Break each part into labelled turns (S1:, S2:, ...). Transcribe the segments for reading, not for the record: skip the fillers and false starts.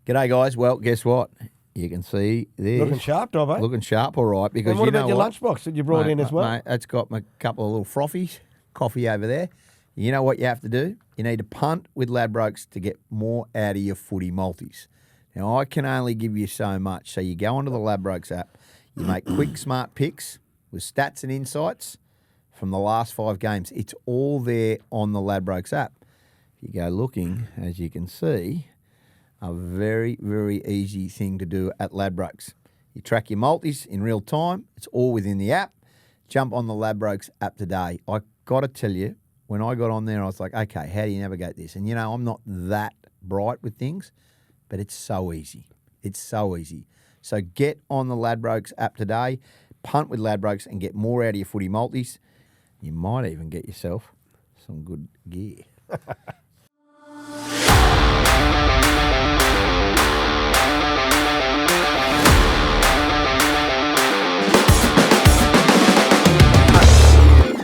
S1: G'day, guys. Well, guess what? You can see this.
S2: Looking sharp, Dobbo.
S1: Looking sharp, all right. Because
S2: And what
S1: you know
S2: about your
S1: what?
S2: lunchbox that you brought in as well?
S1: Mate, it's got a couple of little frothies, coffee over there. You know what you have to do? You need to punt with Ladbrokes to get more out of your footy multis. Now, I can only give you so much. So you go onto the Ladbrokes app, you make quick, smart picks with stats and insights from the last 5 games. It's all there on the Ladbrokes app. If you go looking, as you can see, a very, very easy thing to do at Ladbrokes. You track your multis in real time. It's all within the app. Jump on the Ladbrokes app today. I got to tell you, when I got on there, I was like, okay, how do you navigate this? And, you know, I'm not that bright with things, but it's so easy. It's so easy. So get on the Ladbrokes app today, punt with Ladbrokes, and get more out of your footy multis. You might even get yourself some good gear.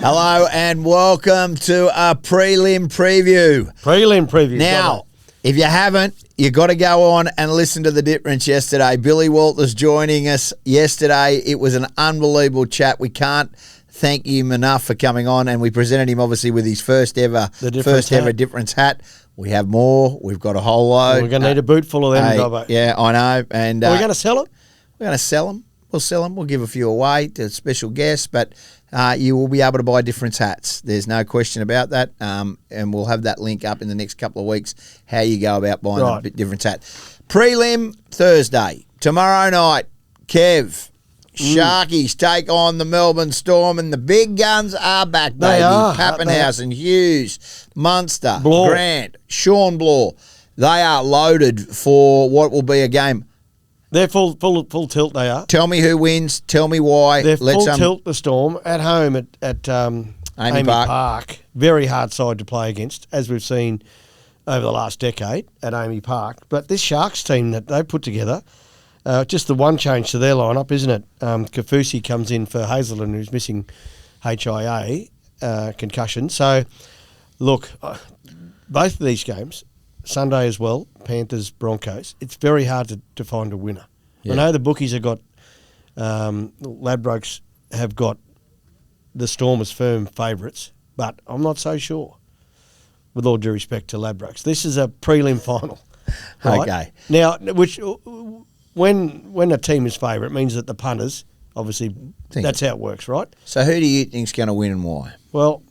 S1: Hello and welcome to a prelim preview.
S2: Prelim preview.
S1: Now, if you haven't, you got to go on and listen to the difference yesterday. Billy Walters joining us yesterday. It was an unbelievable chat. We can't thank him enough for coming on, and we presented him obviously with his first ever difference hat. We have more. We've got a whole load.
S2: We're going to need a boot full of them, Dobbo.
S1: Yeah, I know. And
S2: are we going to sell them?
S1: We're going to sell them. We'll sell them. We'll give a few away to special guests, but you will be able to buy difference hats. There's no question about that, and we'll have that link up in the next couple of weeks, how you go about buying a difference hat. Prelim Thursday. Tomorrow night, Kev, Sharkies take on the Melbourne Storm, and the big guns are back, baby.
S2: They are.
S1: Pappenhausen, Hughes, Munster,
S2: Bloor.
S1: Grant, Sean Bloor. They are loaded for what will be a game.
S2: They're full tilt, they are.
S1: Tell me who wins. Tell me why.
S2: They're full tilt, the Storm, at home at Amy Park. Very hard side to play against, as we've seen over the last decade at Amy Park. But this Sharks team that they put together, just the one change to their lineup, isn't it? Kafusi comes in for Hazelden, who's missing HIA, concussion. So, look, both of these games, Sunday as well, Panthers, Broncos, it's very hard to find a winner. Yeah. I know the bookies have got, Ladbrokes have got the Storm as firm favourites, but I'm not so sure, with all due respect to Ladbrokes. This is a prelim final. Right? Okay. Now, when a team is favourite, it means that the punters, obviously, that's how it works, right?
S1: So who do you think's going to win and why?
S2: Well,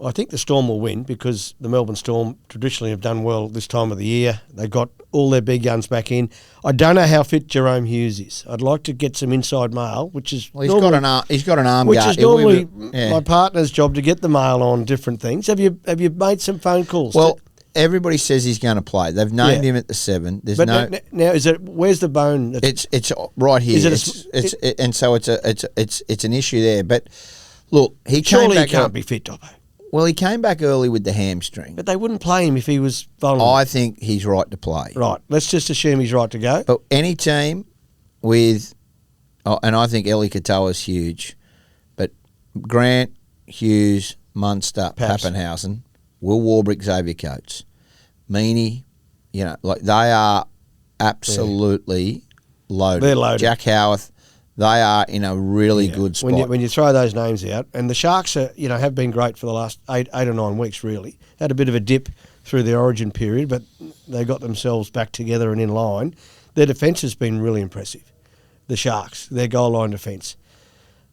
S2: I think the Storm will win because the Melbourne Storm traditionally have done well this time of the year. They've got all their big guns back in. I don't know how fit Jerome Hughes is. I'd like to get some inside mail, which is
S1: he's got an arm
S2: which
S1: guard.
S2: Is normally my partner's job to get the mail on different things. Have you made some phone calls?
S1: Well, everybody says he's going to play. They've named him at the 7. There's
S2: now is it? Where's the bone?
S1: It's right here. And so it's an issue there. But look, he
S2: can't be fit, Dobbo.
S1: Well, he came back early with the hamstring.
S2: But they wouldn't play him if he was vulnerable.
S1: I think he's right to play.
S2: Right. Let's just assume he's right to go.
S1: But any team with, and I think Eli Katoa's huge, but Grant, Hughes, Munster, Pappenhausen, Will Warbrick, Xavier Coates, Meaney, they are absolutely loaded.
S2: They're loaded.
S1: Jack Howarth. They are in a really good spot.
S2: When you throw those names out, and the Sharks are, have been great for the last 8 or 9 weeks. Really had a bit of a dip through the Origin period, but they got themselves back together and in line. Their defence has been really impressive. The Sharks, their goal line defence.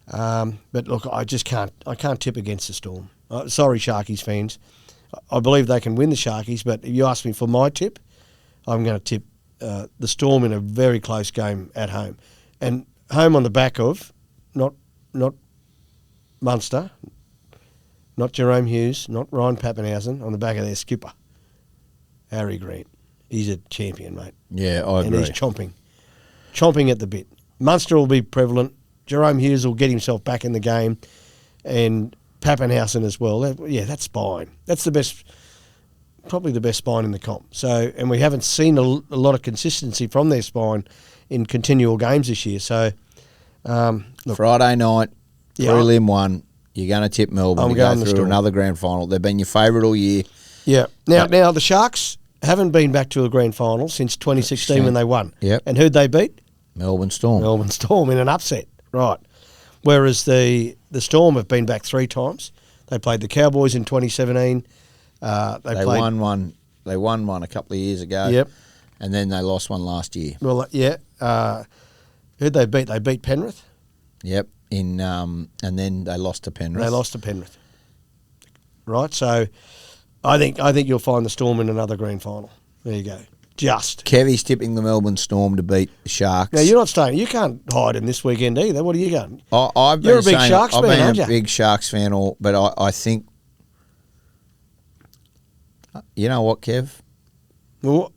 S2: But look, I can't tip against the Storm. Sorry, Sharkies fans. I believe they can win the Sharkies, but if you ask me for my tip, I'm going to tip the Storm in a very close game at home, and home on the back of not Munster, not Jerome Hughes, not Ryan Pappenhausen, on the back of their skipper, Harry Grant. He's a champion, mate.
S1: Yeah, I agree.
S2: And he's chomping at the bit. Munster will be prevalent. Jerome Hughes will get himself back in the game, and Pappenhausen as well. That spine. That's the best, probably the best spine in the comp. So, and we haven't seen a lot of consistency from their spine in continual games this year. So, look,
S1: Friday night, prelim 1, you're going to tip Melbourne to go through another grand final. They've been your favourite all year.
S2: Yeah. Now the Sharks, haven't been back to a grand final since 2016 when they won.
S1: Yep.
S2: And who'd they beat?
S1: Melbourne Storm.
S2: Melbourne Storm in an upset. Right. Whereas the Storm have been back 3 times. They played the Cowboys in 2017. They
S1: won one. They won one a couple of years ago.
S2: Yep.
S1: And then they lost one last year.
S2: Well, yeah. Who'd they beat? They beat Penrith.
S1: Yep. And then they lost to Penrith.
S2: They lost to Penrith. Right. So I think you'll find the Storm in another grand final. There you go. Just.
S1: Kevie's tipping the Melbourne Storm to beat the Sharks.
S2: Now, you're not staying. You can't hide in this weekend either. What are you going?
S1: You're
S2: a big Sharks fan, aren't you?
S1: I've been a big Sharks fan, but I think... You know what, Kev?
S2: Well,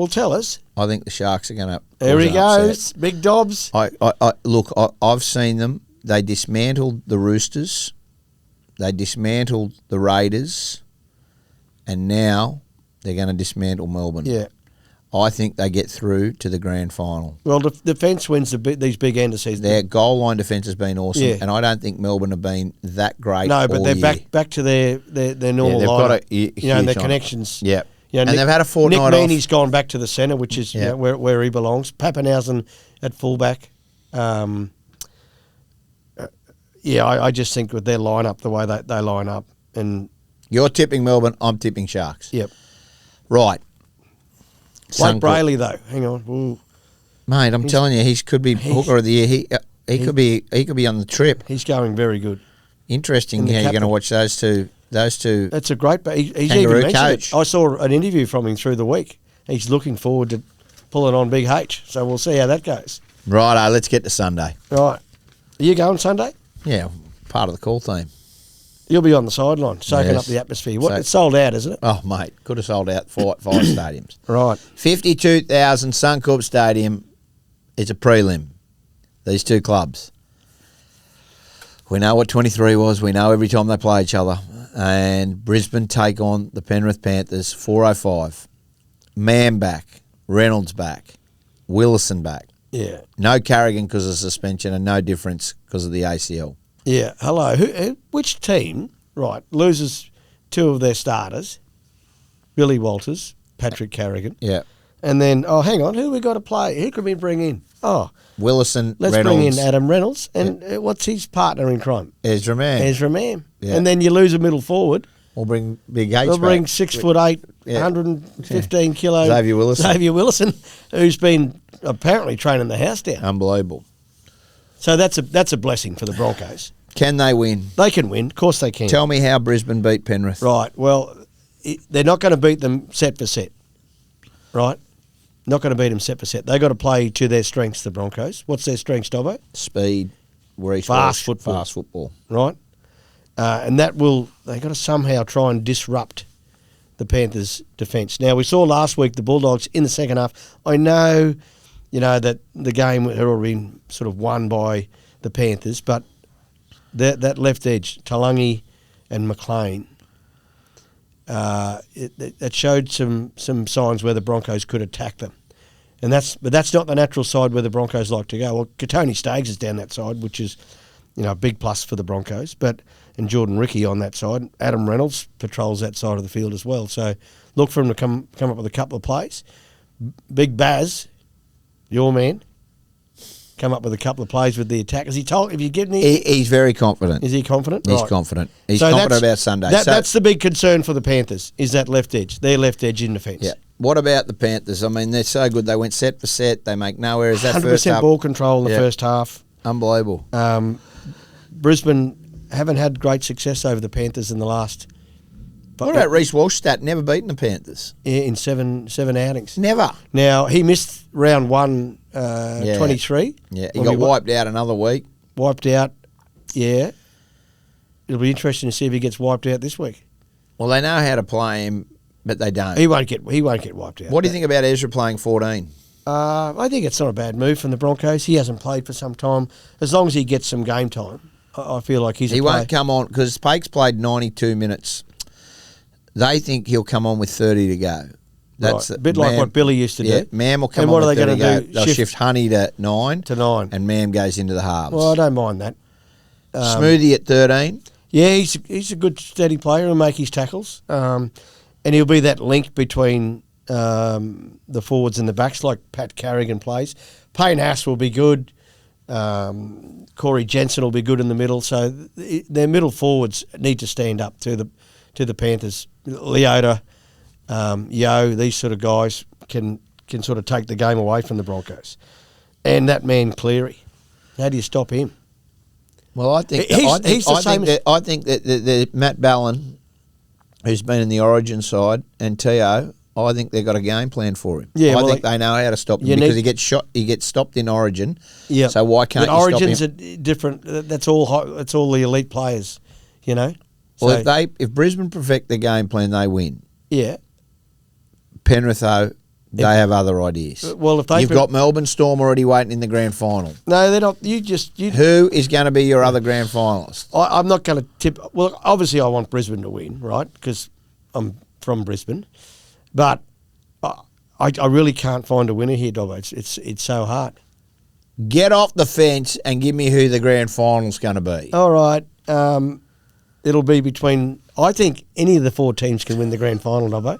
S2: tell us.
S1: I think the Sharks are going to...
S2: There he goes. Big Dobbs.
S1: Look, I've seen them. They dismantled the Roosters. They dismantled the Raiders. And now they're going to dismantle Melbourne.
S2: Yeah.
S1: I think they get through to the grand final.
S2: Well, the defence wins these big end of season.
S1: Their goal line defence has been awesome,
S2: Yeah.
S1: and I don't think Melbourne have been that great.
S2: No, but
S1: all
S2: they're
S1: year.
S2: back to their normal
S1: they've
S2: line.
S1: got
S2: and their
S1: huge
S2: connections.
S1: Yeah,
S2: And
S1: they've had a fortnight
S2: Nick
S1: off.
S2: Meaney's gone back to the centre, which is
S1: Yeah.
S2: where he belongs. Pappenhausen at fullback. I just think with their lineup, the way they line up, and
S1: You're tipping Melbourne. I'm tipping Sharks.
S2: yep.
S1: Right.
S2: Blake Brayley though, hang on, ooh,
S1: Mate, I'm telling you, he could be hooker of the year. He could be on the trip.
S2: he's going very good.
S1: Interesting
S2: And the
S1: how you're going to
S2: captain.
S1: watch those two. Those two.
S2: That's a great. He's
S1: Kangaroo
S2: even mentioned
S1: coach.
S2: it. I saw an interview from him through the week. He's looking forward to pulling on Big H. So we'll see how that goes.
S1: Righto, let's get to Sunday.
S2: Right, are you going Sunday?
S1: Yeah, part of the call team.
S2: You'll be on the sideline, soaking
S1: Yes.
S2: up the atmosphere.
S1: So-
S2: It's sold out, isn't it?
S1: Oh, mate, could have sold out 5 stadiums.
S2: Right.
S1: 52,000 Suncorp Stadium. It's a prelim. These two clubs. We know what 23 was. We know every time they play each other. And Brisbane take on the Penrith Panthers, 4:05. Mann back. Reynolds back. Willison back.
S2: Yeah.
S1: No Carrigan because of suspension and no difference because of the ACL.
S2: Yeah. Hello. Which team, right, loses 2 of their starters, Billy Walters, Patrick Carrigan,
S1: Yeah.
S2: and then, hang on, who we got to play? Who can we bring in?
S1: Willison,
S2: Let's
S1: Reynolds,
S2: bring in Adam Reynolds. And what's his partner in crime?
S1: Ezra Mann.
S2: Ezra Mann.
S1: Yeah.
S2: And then you lose a middle forward.
S1: We'll bring Big H
S2: They'll
S1: back.
S2: bring 6'8",
S1: Yeah.
S2: 115 kilo
S1: Xavier Willison.
S2: who's been apparently training the house down.
S1: Unbelievable.
S2: So that's a blessing for the Broncos.
S1: Can they win?
S2: They can win. Of course they can.
S1: Tell me how Brisbane beat Penrith.
S2: Right. Well, they're not going to beat them set for set. Right? Not going to beat them set for set. They've got to play to their strengths, the Broncos. What's their strengths, Dobbo?
S1: Speed,
S2: Fast football.
S1: Fast football.
S2: Right? And they've got to somehow try and disrupt the Panthers' defence. Now, we saw last week the Bulldogs in the second half. I know, that the game had already been sort of won by the Panthers, but that left edge, Talangi and McLean, it showed some signs where the Broncos could attack them. But that's not the natural side where the Broncos like to go. Well, Katoni Staggs is down that side, which is, a big plus for the Broncos. And Jordan Ricky on that side. Adam Reynolds patrols that side of the field as well. So look for him to come up with a couple of plays. Big Baz, your man, come up with a couple of plays with the attack. Has he told? Have you given him?
S1: He's very confident.
S2: Is he confident?
S1: He's
S2: Right.
S1: confident. He's
S2: So
S1: confident
S2: that's-
S1: about Sunday.
S2: That's the big concern for the Panthers, is that left edge. Their left edge in defence.
S1: Yeah. What about the Panthers? I mean, they're so good. They went set for set. They make no errors. That
S2: 100%
S1: first half,
S2: ball control in the
S1: Yeah.
S2: first half.
S1: unbelievable.
S2: Brisbane haven't had great success over the Panthers in the last.
S1: What about Reece Walsh? Never beaten the Panthers.
S2: In seven outings.
S1: Never.
S2: Now, he missed round 1, 23.
S1: Yeah, he
S2: when
S1: got
S2: we
S1: wiped out another week.
S2: Wiped out, yeah. It'll be interesting to see if he gets wiped out this week.
S1: Well, they know how to play him, but they don't.
S2: He won't get wiped out.
S1: What do you think about Ezra playing 14?
S2: I think it's not a bad move from the Broncos. He hasn't played for some time. As long as he gets some game time, I feel like he's
S1: He
S2: a player.
S1: won't come on because Pake's played 92 minutes. They think he'll come on with 30 to go. That's
S2: right. A bit like what Billy used to
S1: Yeah,
S2: do.
S1: Mam will come
S2: And
S1: on
S2: what are
S1: with
S2: they
S1: 30
S2: gonna
S1: to
S2: do?
S1: go. They'll shift Honey to 9.
S2: To 9.
S1: And Mam goes into the halves.
S2: Well, I don't mind that.
S1: Smoothie at 13.
S2: Yeah, he's a good steady player. He'll make his tackles, and he'll be that link between the forwards and the backs, like Pat Carrigan plays. Payne Haas will be good. Corey Jensen will be good in the middle. So their middle forwards need to stand up to the Panthers. Leota, Yo, these sort of guys can sort of take the game away from the Broncos. And that man Cleary, how do you stop him?
S1: Well, I think that Matt Ballin, who's been in the Origin side, and Teo, I think they've got a game plan for him.
S2: Yeah,
S1: I think they know how to stop him because he gets shot. He gets stopped in Origin. Yeah. So why can't you
S2: Origins
S1: stop him?
S2: are different. That's all. It's all the elite players, you know.
S1: Well, if Brisbane perfect their game plan, they win.
S2: Yeah.
S1: Penrith, though, they have other ideas.
S2: Well, if
S1: you've got Melbourne Storm already waiting in the grand final.
S2: No, they're not.
S1: Who is going to be your other grand finalist?
S2: I'm not going to tip. Well, obviously, I want Brisbane to win, right? Because I'm from Brisbane, but I really can't find a winner here, Dobbo. It's so hard.
S1: Get off the fence and give me who the grand final's going to be.
S2: All right. It'll be between. I think any of the four teams can win the grand final, Dobbo.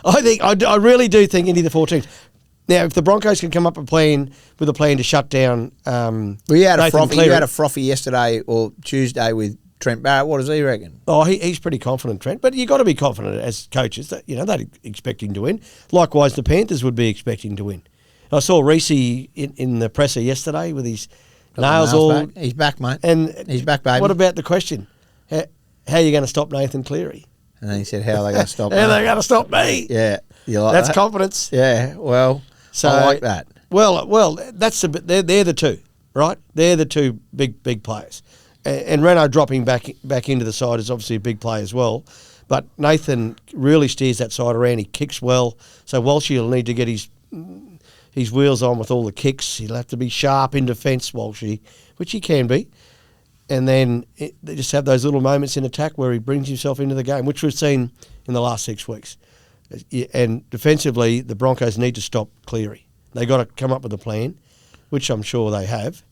S2: I really do think any of the four teams. Now, if the Broncos can come up with a plan to shut down,
S1: you had a frothy yesterday or Tuesday with Trent Barrett. What does he reckon?
S2: Oh, he's pretty confident, Trent. But you got to be confident as coaches that they'd expect him to win. Likewise, the Panthers would be expecting to win. I saw Reece in the presser yesterday with his nails all.
S1: Back. He's back, mate.
S2: And
S1: he's back, baby.
S2: What about the question? How are you going to stop Nathan Cleary?
S1: And then he said, "How are they going to stop me?
S2: How are they going to stop me?"
S1: Yeah, you like
S2: that's
S1: that?
S2: Confidence.
S1: Yeah, well, so, I like that.
S2: Well, that's they're the two, right? They're the two big players, and Renault dropping back into the side is obviously a big play as well. But Nathan really steers that side around. He kicks well, so Walshy will need to get his wheels on with all the kicks. He'll have to be sharp in defence, Walshy, which he can be. And then they just have those little moments in attack where he brings himself into the game, which we've seen in the last 6 weeks. And defensively, the Broncos need to stop Cleary. They got to come up with a plan, which I'm sure they have.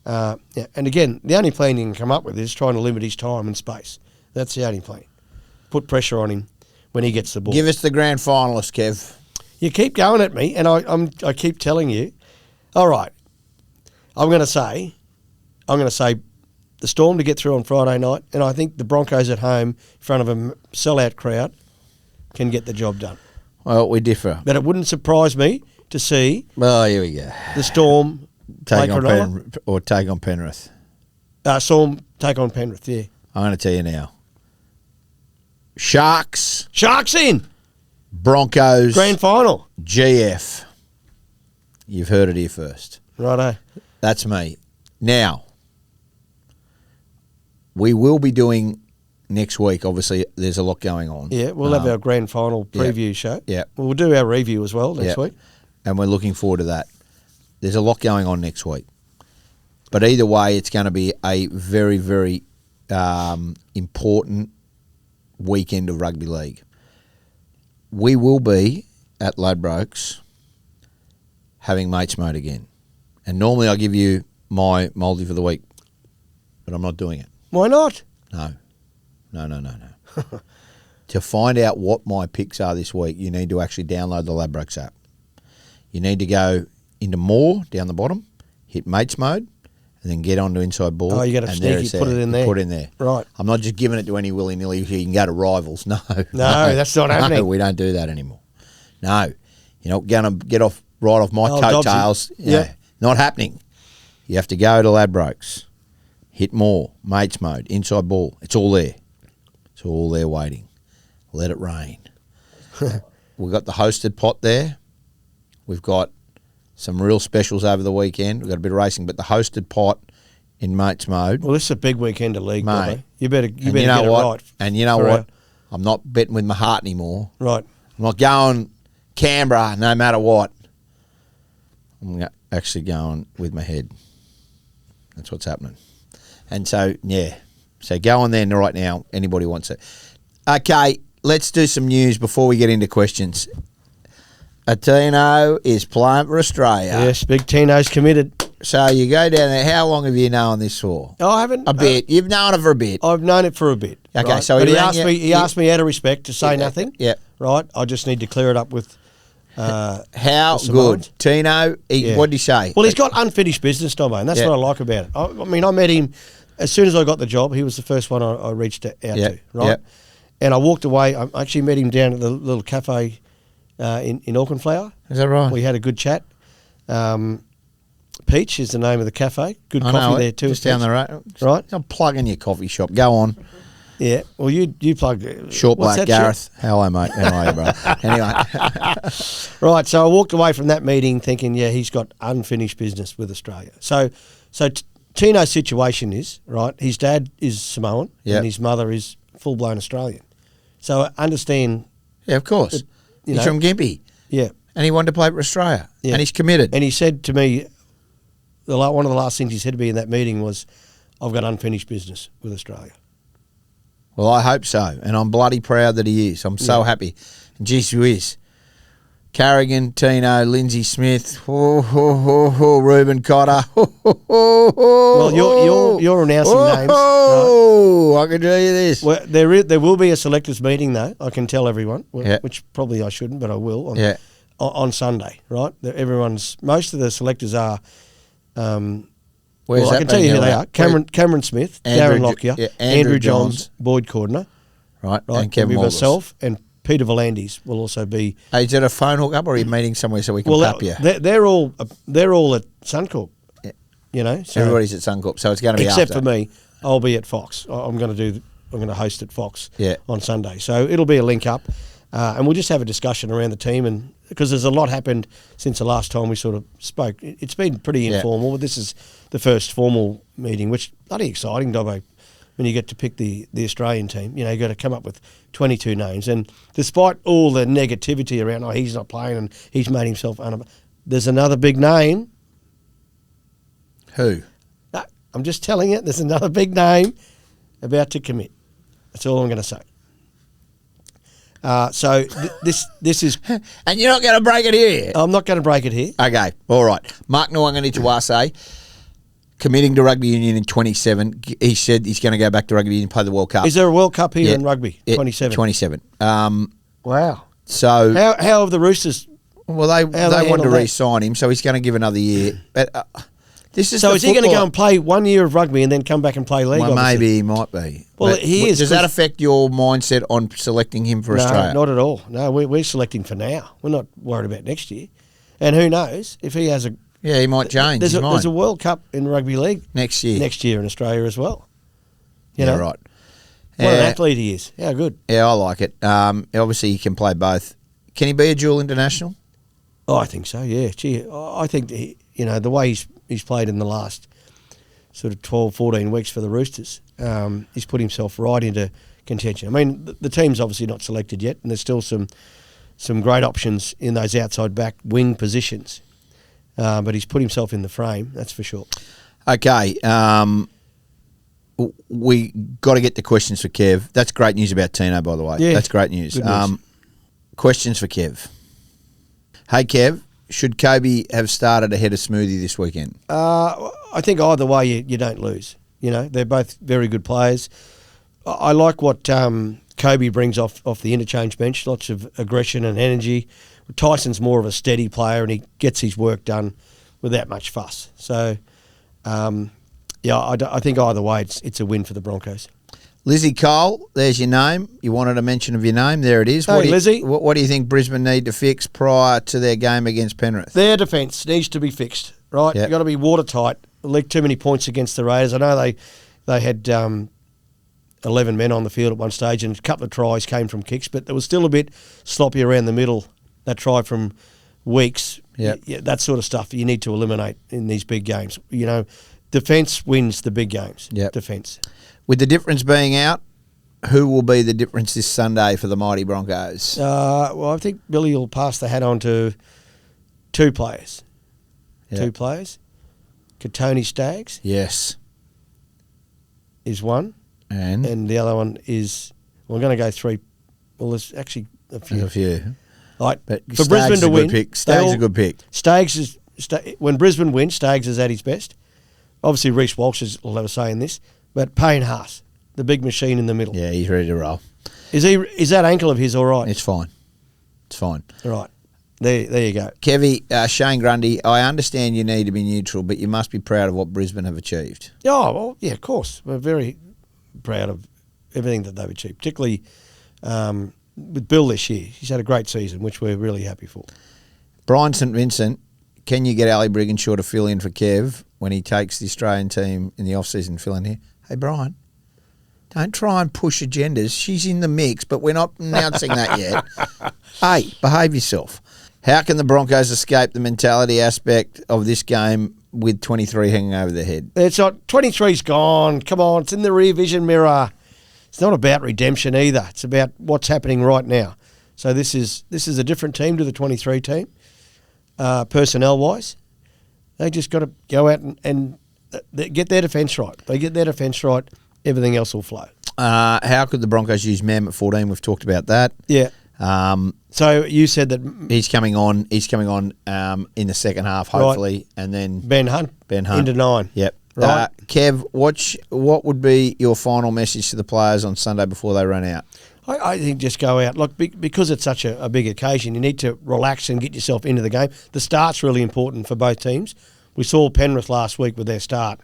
S2: And again, the only plan you can come up with is trying to limit his time and space. That's the only plan. Put pressure on him when he gets the ball.
S1: Give us the grand finalist, Kev.
S2: You keep going at me, and I keep telling you. All right, I'm going to say the Storm to get through on Friday night, and I think the Broncos at home in front of a sellout crowd can get the job done.
S1: Well, we differ.
S2: But it wouldn't surprise me to see.
S1: Well, here we go.
S2: The Storm
S1: take on Penrith.
S2: Storm take on Penrith. Yeah.
S1: I'm going to tell you now. Sharks
S2: in.
S1: Broncos
S2: grand final.
S1: GF. You've heard it here first.
S2: Righto.
S1: That's me. Now, we will be doing next week. Obviously, there's a lot going on.
S2: Yeah, we'll have our grand final preview show.
S1: Yeah.
S2: We'll do our review as well next week.
S1: And we're looking forward to that. There's a lot going on next week. But either way, it's going to be a very, very important weekend of rugby league. We will be at Ladbrokes having mates mode again. And normally I give you my multi for the week, but I'm not doing it.
S2: Why not?
S1: No. To find out what my picks are this week, you need to actually download the Ladbrokes app. You need to go into more down the bottom, hit mates mode, and then get onto Inside Ball.
S2: Oh, you got to sneaky put it in there.
S1: Put it in there.
S2: Right.
S1: I'm not just giving it to any willy-nilly who you can go to Rivals. No,
S2: that's not happening.
S1: No, we don't do that anymore. No. You're not going to get right off my coattails.
S2: Yeah.
S1: Not happening. You have to go to Ladbrokes, hit more, mates mode, Inside Ball. It's all there. It's all there waiting. Let it rain. We've got the hosted pot there. We've got some real specials over the weekend. We've got a bit of racing, but the hosted pot in mates mode.
S2: Well, this is a big weekend of league, mate. You better get
S1: it
S2: right.
S1: And you know what? I'm not betting with my heart anymore.
S2: Right.
S1: I'm not going Canberra no matter what. I'm actually going with my head. That's what's happening. And so, yeah. So go on there right now. Anybody wants it. Okay, let's do some news before we get into questions. Tino is playing for Australia.
S2: Yes, big Tino's committed.
S1: So you go down there. How long have you known this for?
S2: I haven't.
S1: A bit. You've known it for a bit.
S2: I've known it for a bit.
S1: Okay,
S2: right?
S1: so
S2: he asked me out of respect to say nothing.
S1: Yeah.
S2: Right. I just need to clear it up with
S1: How
S2: the
S1: good.
S2: Samoans.
S1: Tino, what did he say?
S2: Well, he's got unfinished business, Dobbo, and that's what I like about it. I mean, I met him as soon as I got the job. He was the first one I reached out to, right?
S1: Yep.
S2: And I walked away. I actually met him down at the little cafe in Auckland Flower.
S1: Is that right?
S2: We had a good chat. Peach is the name of the cafe. Good coffee there too.
S1: Just down the road.
S2: Right.
S1: I'm plugging your coffee shop. Go on.
S2: Yeah. Well, you plug
S1: Short
S2: what's
S1: black
S2: that
S1: Gareth. Hello, mate. How are you, bro? Anyway.
S2: Right. So I walked away from that meeting thinking, yeah, he's got unfinished business with Australia. So Tino's situation is, right, his dad is Samoan and his mother is full-blown Australian. So I understand.
S1: Yeah, of course. He's from Gympie.
S2: Yeah.
S1: And he wanted to play for Australia.
S2: Yeah.
S1: And he's committed.
S2: And he said to me, one of the last things he said to me in that meeting was, I've got unfinished business with Australia.
S1: Well, I hope so. And I'm bloody proud that he is. I'm so happy. And geez whiz. Carrigan, Tino, Lindsay Smith, Reuben Cotter.
S2: Well, you're announcing names.
S1: Oh, I can tell you this.
S2: Well, there will be a selectors meeting though. I can tell everyone, which probably I shouldn't, but I will on Sunday. Right? Most of the selectors are.
S1: Where's
S2: I can tell you who they are: Cameron Smith, Darren Lockyer, Andrew Johns, Boyd Cordner,
S1: right, and Kevin
S2: myself and Peter Volandis will also be.
S1: Hey, is it a phone hook up or are you meeting somewhere so we can pap you?
S2: They're all at Suncorp. Yeah. You know, so
S1: everybody's at Suncorp, so it's going to be
S2: except
S1: after.
S2: for me. I'll be at Fox. I'm going to host at Fox on Sunday. So it'll be a link up, and we'll just have a discussion around the team, and because there's a lot happened since the last time we sort of spoke. It's been pretty informal. But this is the first formal meeting, which bloody exciting, Dobbo. When you get to pick the Australian team, you got to come up with 22 names. And despite all the negativity around, he's not playing and he's made himself there's another big name.
S1: Who?
S2: No, I'm just telling you, there's another big name about to commit. That's all I'm going to say. This is...
S1: And you're not going to break it here?
S2: I'm not going to break it here.
S1: Okay, all right. Mark Nwangani committing to rugby union in 27. He said he's going to go back to rugby union and play the World Cup.
S2: Is there a World Cup here in rugby? 27.
S1: 27.
S2: Wow.
S1: So
S2: how have the Roosters?
S1: Well, they wanted to re-sign him, so he's going to give another year. But is he going
S2: to go and play 1 year of rugby and then come back and play league?
S1: Well, maybe he might be.
S2: Well, he is.
S1: Does that affect your mindset on selecting him for Australia?
S2: No, not at all. No, we're selecting for now. We're not worried about next year. And who knows if he has a...
S1: Yeah, he might change his mind.
S2: There's a World Cup in Rugby League
S1: next year
S2: in Australia as well. You
S1: know?
S2: Right. What an athlete he is. How good.
S1: Yeah, I like it. Obviously, he can play both. Can he be a dual international?
S2: Oh, I think so, yeah. Gee, I think, the way he's played in the last sort of 12, 14 weeks for the Roosters, he's put himself right into contention. I mean, the team's obviously not selected yet, and there's still some great options in those outside back wing positions. But he's put himself in the frame, that's for sure.
S1: Okay. We got to get the questions for Kev. That's great news about Tino, by the way.
S2: Yeah,
S1: that's great news.
S2: Good news.
S1: Questions for Kev. Hey, Kev, should Kevie have started ahead of Smoothie this weekend?
S2: I think either way you don't lose. They're both very good players. I like what Kevie brings off the interchange bench, lots of aggression and energy. Tyson's more of a steady player and he gets his work done without much fuss. So, I think either way it's a win for the Broncos.
S1: Lizzie Cole, there's your name. You wanted a mention of your name. There it is.
S2: Hey, Lizzie.
S1: What do you think Brisbane need to fix prior to their game against Penrith?
S2: Their defence needs to be fixed, right?
S1: Yep.
S2: You've got to be watertight. Leaked too many points against the Raiders. I know they had 11 men on the field at one stage and a couple of tries came from kicks, but there was still a bit sloppy around the middle. That try from Weeks, that sort of stuff you need to eliminate in these big games. Defence wins the big games.
S1: Yep.
S2: Defence.
S1: With the difference being out, who will be the difference this Sunday for the mighty Broncos?
S2: Well, I think Billy will pass the hat on to two players.
S1: Yep.
S2: Two players. Katoni Staggs.
S1: Yes.
S2: Is one. And the other one is, we're going to go three. Well, there's actually a few.
S1: There's a few.
S2: Right.
S1: But
S2: for Brisbane to win.
S1: Staggs is a good pick.
S2: When Brisbane wins, Staggs is at his best. Obviously, Reece Walsh will have a say in this. But Payne Haas, the big machine in the middle.
S1: Yeah, he's ready to roll.
S2: Is that ankle of his all right?
S1: It's fine. It's fine.
S2: Right. There you go.
S1: Kevie, Shane Grundy, I understand you need to be neutral, but you must be proud of what Brisbane have achieved.
S2: Oh, well, yeah, of course. We're very proud of everything that they've achieved, particularly with Bill this year. He's had a great season, which we're really happy for.
S1: Brian St Vincent, can you get Ali Brigginshaw to fill in for Kev when he takes the Australian team in the off-season fill in here? Hey, Brian, don't try and push agendas. She's in the mix, but we're not announcing that yet. Hey, behave yourself. How can the Broncos escape the mentality aspect of this game with 23 hanging over their head?
S2: It's not 23's gone. Come on, it's in the rear vision mirror. It's not about redemption either. It's about what's happening right now. So this is a different team to the 23 team, personnel-wise. They just got to go out and get their defence right. They get their defence right, everything else will flow.
S1: How could the Broncos use Mam at 14? We've talked about that.
S2: Yeah. So you said that
S1: he's coming on. He's coming on in the second half, hopefully, right. And then
S2: Ben Hunt into 9.
S1: Yep.
S2: Right.
S1: Kev, what would be your final message to the players on Sunday before they run out?
S2: I think just go out. Look, because it's such a big occasion, you need to relax and get yourself into the game. The start's really important for both teams. We saw Penrith last week with their start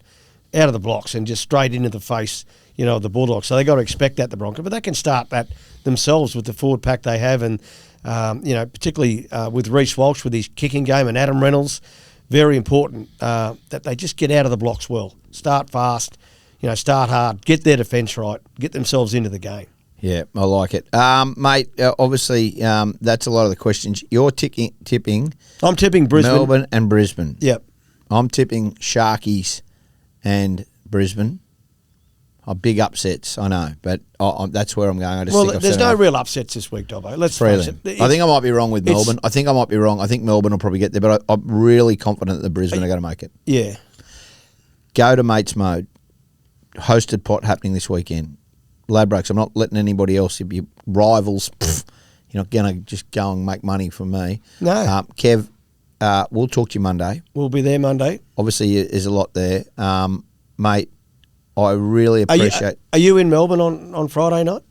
S2: out of the blocks and just straight into the face, of the Bulldogs. So they got to expect that, the Broncos. But they can start that themselves with the forward pack they have, and particularly with Reece Walsh with his kicking game and Adam Reynolds. Very important that they just get out of the blocks well. Start fast, start hard, get their defence right, get themselves into the game.
S1: Yeah, I like it. Mate, obviously that's a lot of the questions. You're tipping.
S2: I'm tipping Brisbane.
S1: Melbourne and Brisbane.
S2: Yep.
S1: I'm tipping Sharkies and Brisbane. Big upsets, I know, but that's where I'm going.
S2: There's no real upsets this week, Dobbo. Let's face it.
S1: I think I might be wrong with Melbourne. I think I might be wrong. I think Melbourne will probably get there, but I'm really confident that Brisbane are going to make it.
S2: Yeah.
S1: Go to Mates Mode. Hosted pot happening this weekend. Ladbrokes. I'm not letting anybody else be rivals. You're not going to just go and make money from me.
S2: No.
S1: Kev, we'll talk to you Monday.
S2: We'll be there Monday.
S1: Obviously, there's a lot there. Mate, I really appreciate...
S2: Are you in Melbourne on Friday night?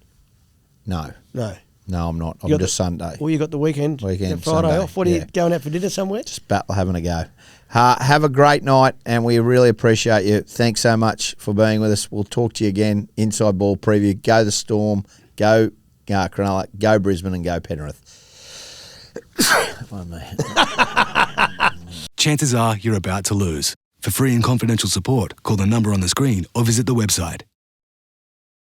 S1: No.
S2: No.
S1: No, I'm not. I'm just Sunday.
S2: Well, you got the weekend Friday
S1: Sunday,
S2: off. What are you going out for dinner somewhere?
S1: Just having a go. Have a great night, and we really appreciate you. Thanks so much for being with us. We'll talk to you again. Inside Ball Preview. Go the Storm. Go Cronulla. Go Brisbane, and go Penrith.
S3: Chances are you're about to lose. For free and confidential support, call the number on the screen or visit the website.